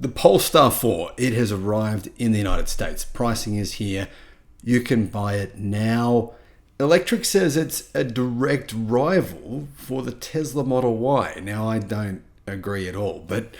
The Polestar 4, it has arrived in the United States. Pricing is here. You can buy it now. Electrek says it's a direct rival for the Tesla Model Y. Now, I don't agree at all. But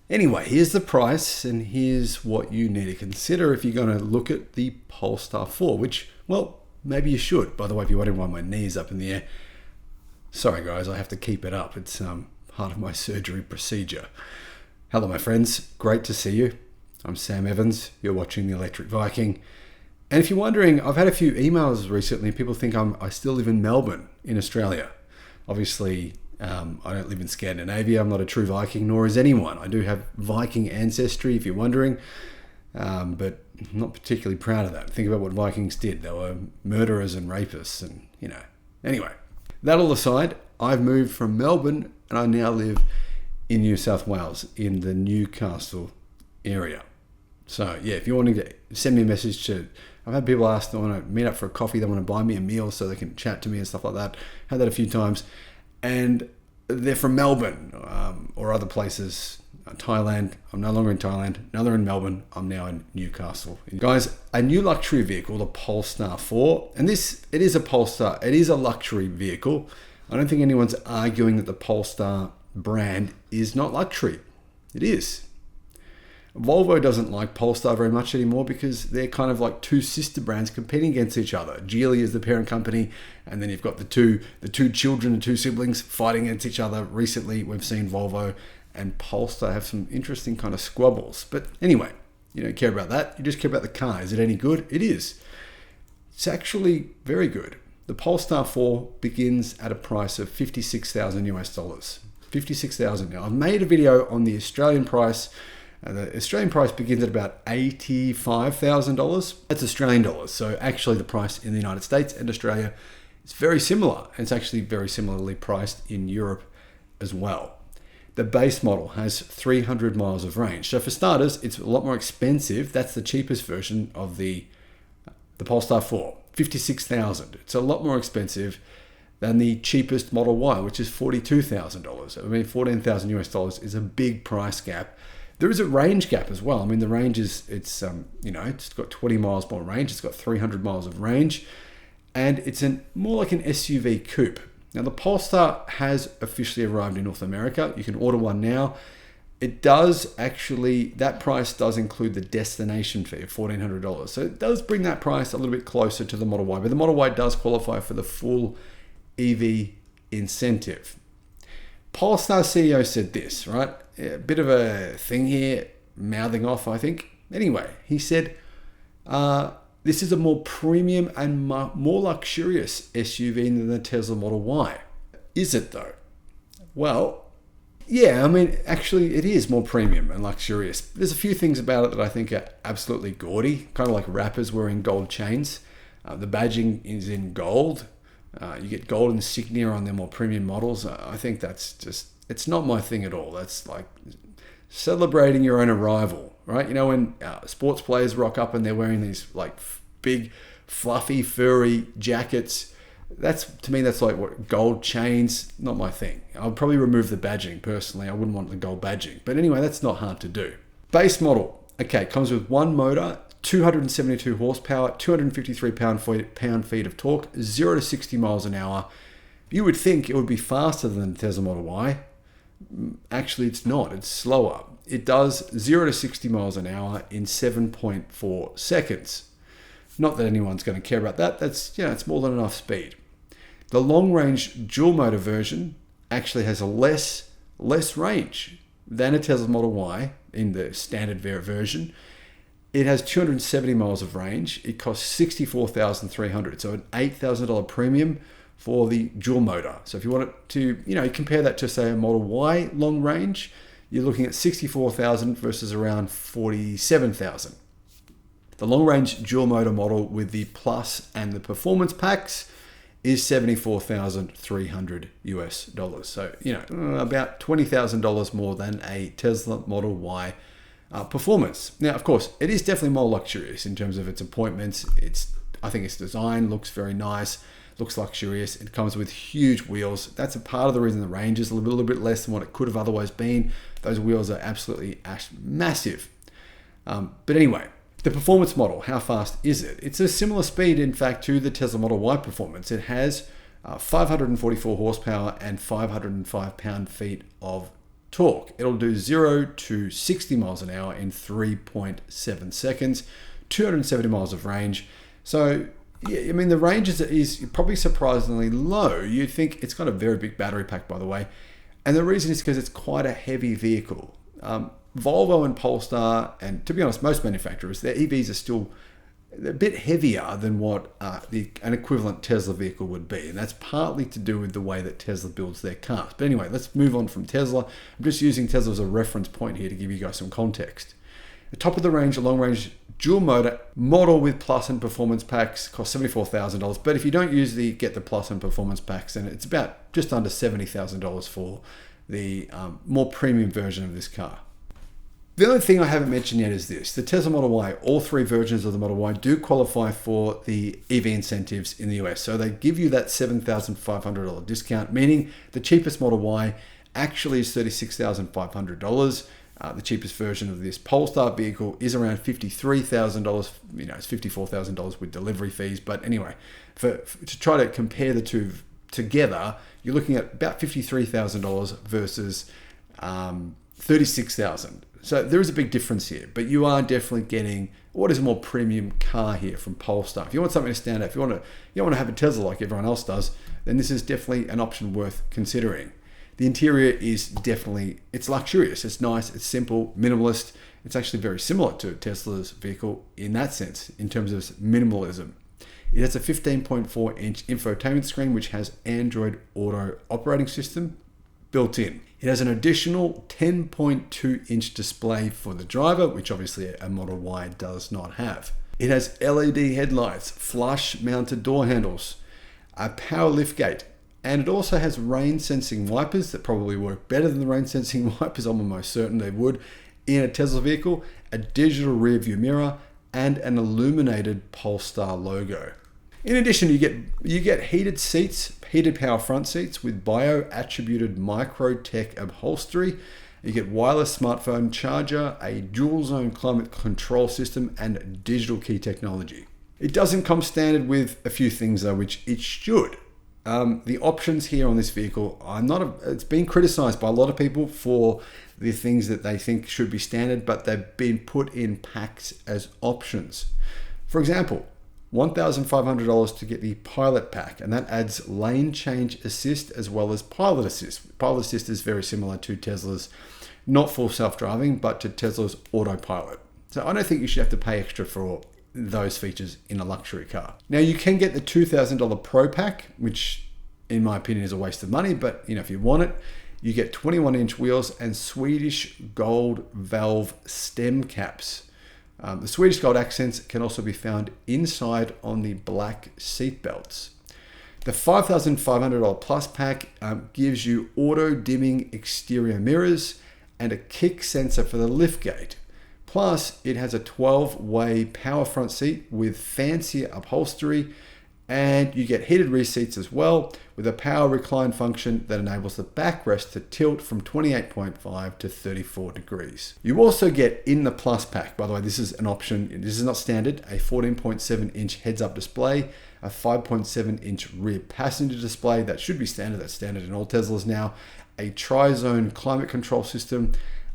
anyway, here's the price and here's what you need to consider if you're going to look at the Polestar 4, which, well, maybe you should. By the way, if you're wondering why my knee's up in the air, sorry guys, I have to keep it up. It's part of my surgery procedure. Hello, my friends. Great to see you. I'm Sam Evans. You're watching The Electric Viking. And if you're wondering, I've had a few emails recently. People think I still live in Melbourne, in Australia. Obviously, I don't live in Scandinavia. I'm not a true Viking, nor is anyone. I do have Viking ancestry, if you're wondering, but I'm not particularly proud of that. Think about what Vikings did. They were murderers and rapists, and Anyway, that all aside, I've moved from Melbourne, and I now live in New South Wales, in the Newcastle area. So yeah, if you're wanting to send me a message I've had people ask, they want to meet up for a coffee, they want to buy me a meal so they can chat to me and stuff like that. Had that a few times. And they're from Melbourne or other places. Thailand. I'm no longer in Thailand. Now they're in Melbourne. I'm now in Newcastle. Guys, a new luxury vehicle, the Polestar 4. And it is a Polestar. It is a luxury vehicle. I don't think anyone's arguing that the Polestar brand is not luxury. It is. Volvo doesn't like Polestar very much anymore because they're kind of like two sister brands competing against each other. Geely is the parent company, and then you've got the two children, the two siblings fighting against each other. Recently, we've seen Volvo and Polestar have some interesting kind of squabbles. But anyway, you don't care about that. You just care about the car. Is it any good? It is. It's actually very good. The Polestar 4 begins at a price of $56,000 US. 56,000 now. I've made a video on the Australian price. The Australian price begins at about $85,000. That's Australian dollars. So actually the price in the United States and Australia is very similar. It's actually very similarly priced in Europe as well. The base model has 300 miles of range. So for starters, it's a lot more expensive. That's the cheapest version of the Polestar 4, $56,000. It's a lot more expensive than the cheapest Model Y, which is $42,000. I mean, $14,000 US is a big price gap. There is a range gap as well. I mean, the range it's got 20 miles more range. It's got 300 miles of range, and it's more like an SUV coupe. Now, the Polestar has officially arrived in North America. You can order one now. It does actually, that price does include the destination fee of $1,400. So it does bring that price a little bit closer to the Model Y, but the Model Y does qualify for the full EV incentive. Polestar CEO said this, right? A bit of a thing here, mouthing off, I think. Anyway, he said, this is a more premium and more luxurious SUV than the Tesla Model Y. Is it though? Well, yeah, I mean, actually it is more premium and luxurious. There's a few things about it that I think are absolutely gaudy, kind of like rappers wearing gold chains. The badging is in gold. You get gold insignia on their more premium models. I think that's just, it's not my thing at all. That's like celebrating your own arrival, right? You know, when sports players rock up and they're wearing these like big, fluffy, furry jackets, to me, that's like what gold chains, not my thing. I'll probably remove the badging personally. I wouldn't want the gold badging. But anyway, that's not hard to do. Base model, okay, comes with one motor, 272 horsepower, 253 pound-feet of torque, 0 to 60 miles an hour. You would think it would be faster than the Tesla Model Y. Actually, it's not. It's slower. It does 0 to 60 miles an hour in 7.4 seconds. Not that anyone's going to care about that. That's, it's more than enough speed. The long-range dual-motor version actually has a less range than a Tesla Model Y in the standard version. It has 270 miles of range. It costs $64,300, so an $8,000 premium for the dual motor. So if you want it to, compare that to say a Model Y long range, you're looking at $64,000 versus around $47,000. The long range dual motor model with the Plus and the Performance packs is $74,300 US. So, about $20,000 more than a Tesla Model Y Performance. Now, of course, it is definitely more luxurious in terms of its appointments. I think its design looks very nice. looks luxurious. It comes with huge wheels. That's a part of the reason the range is a little bit less than what it could have otherwise been. Those wheels are absolutely massive. But anyway, the performance model, how fast is it? It's a similar speed, in fact, to the Tesla Model Y performance. It has 544 horsepower and 505 pound-feet of torque. It'll do 0 to 60 miles an hour in 3.7 seconds, 270 miles of range. So, yeah, I mean, the range is probably surprisingly low. You'd think it's got a very big battery pack, by the way. And the reason is because it's quite a heavy vehicle. Volvo and Polestar, and to be honest, most manufacturers, their EVs are still a bit heavier than what an equivalent Tesla vehicle would be. And that's partly to do with the way that Tesla builds their cars. But anyway, let's move on from Tesla. I'm just using Tesla as a reference point here to give you guys some context. The top of the range, a long range dual motor model with plus and performance packs costs $74,000. But if you don't get the plus and performance packs, then it's about just under $70,000 for the more premium version of this car. The only thing I haven't mentioned yet is this. The Tesla Model Y, all three versions of the Model Y do qualify for the EV incentives in the US. So they give you that $7,500 discount, meaning the cheapest Model Y actually is $36,500. The cheapest version of this Polestar vehicle is around $53,000. It's $54,000 with delivery fees. But anyway, to try to compare the two together, you're looking at about $53,000 versus $36,000. So there is a big difference here, but you are definitely getting what is a more premium car here from Polestar. If you want something to stand out, if you don't want to have a Tesla like everyone else does, then this is definitely an option worth considering. The interior is it's luxurious, it's nice, it's simple, minimalist. It's actually very similar to Tesla's vehicle in that sense, in terms of minimalism. It has a 15.4-inch infotainment screen, which has Android Auto operating system built in. It has an additional 10.2-inch display for the driver, which obviously a Model Y does not have. It has LED headlights, flush-mounted door handles, a power liftgate, and it also has rain-sensing wipers that probably work better than the rain-sensing wipers, I'm almost certain they would, in a Tesla vehicle, a digital rear-view mirror, and an illuminated Polestar logo. In addition, you get heated seats, heated power front seats with bio-attributed micro-tech upholstery. You get wireless smartphone charger, a dual-zone climate control system, and digital key technology. It doesn't come standard with a few things though, which it should. The options here on this vehicle it's been criticized by a lot of people for the things that they think should be standard, but they've been put in packs as options. For example, $1,500 to get the Pilot Pack, and that adds lane change assist as well as pilot assist. Pilot assist is very similar to Tesla's, not full self-driving, but to Tesla's autopilot. So I don't think you should have to pay extra for those features in a luxury car. Now you can get the $2,000 Pro Pack, which in my opinion is a waste of money, but if you want it, you get 21-inch wheels and Swedish gold valve stem caps. The Swedish gold accents can also be found inside on the black seat belts. The $5,500 Plus Pack gives you auto-dimming exterior mirrors and a kick sensor for the liftgate. Plus, it has a 12-way power front seat with fancier upholstery, and you get heated rear seats as well with a power recline function that enables the backrest to tilt from 28.5 to 34 degrees. You also get in the Plus Pack, by the way, this is an option, this is not standard, a 14.7-inch heads-up display, a 5.7-inch rear passenger display, that should be standard, that's standard in all Teslas now, a tri-zone climate control system.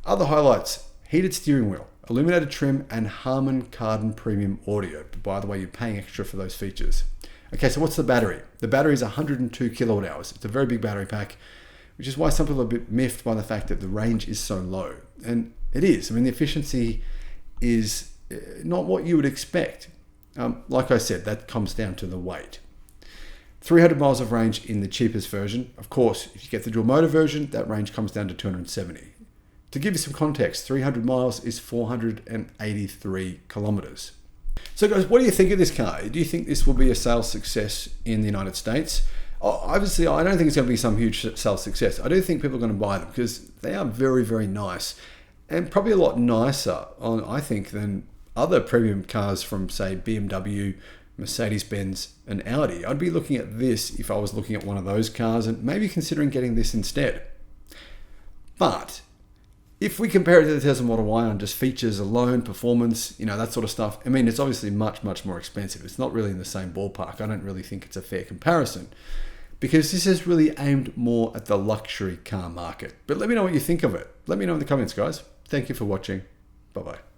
Other highlights, heated steering wheel, illuminated trim, and Harman Kardon premium audio. By the way, you're paying extra for those features. Okay, so what's the battery? The battery is 102 kilowatt hours. It's a very big battery pack, which is why some people are a bit miffed by the fact that the range is so low. And it is. I mean, the efficiency is not what you would expect. Like I said, that comes down to the weight. 300 miles of range in the cheapest version. Of course, if you get the dual motor version, that range comes down to 270. To give you some context, 300 miles is 483 kilometers. So guys, what do you think of this car? Do you think this will be a sales success in the United States? Obviously, I don't think it's going to be some huge sales success. I do think people are going to buy them because they are very, very nice and probably a lot nicer, I think, than other premium cars from, say, BMW, Mercedes-Benz, and Audi. I'd be looking at this if I was looking at one of those cars and maybe considering getting this instead. But if we compare it to the Tesla Model Y on just features alone, performance, that sort of stuff, I mean, it's obviously much, much more expensive. It's not really in the same ballpark. I don't really think it's a fair comparison because this is really aimed more at the luxury car market. But let me know what you think of it. Let me know in the comments, guys. Thank you for watching. Bye-bye.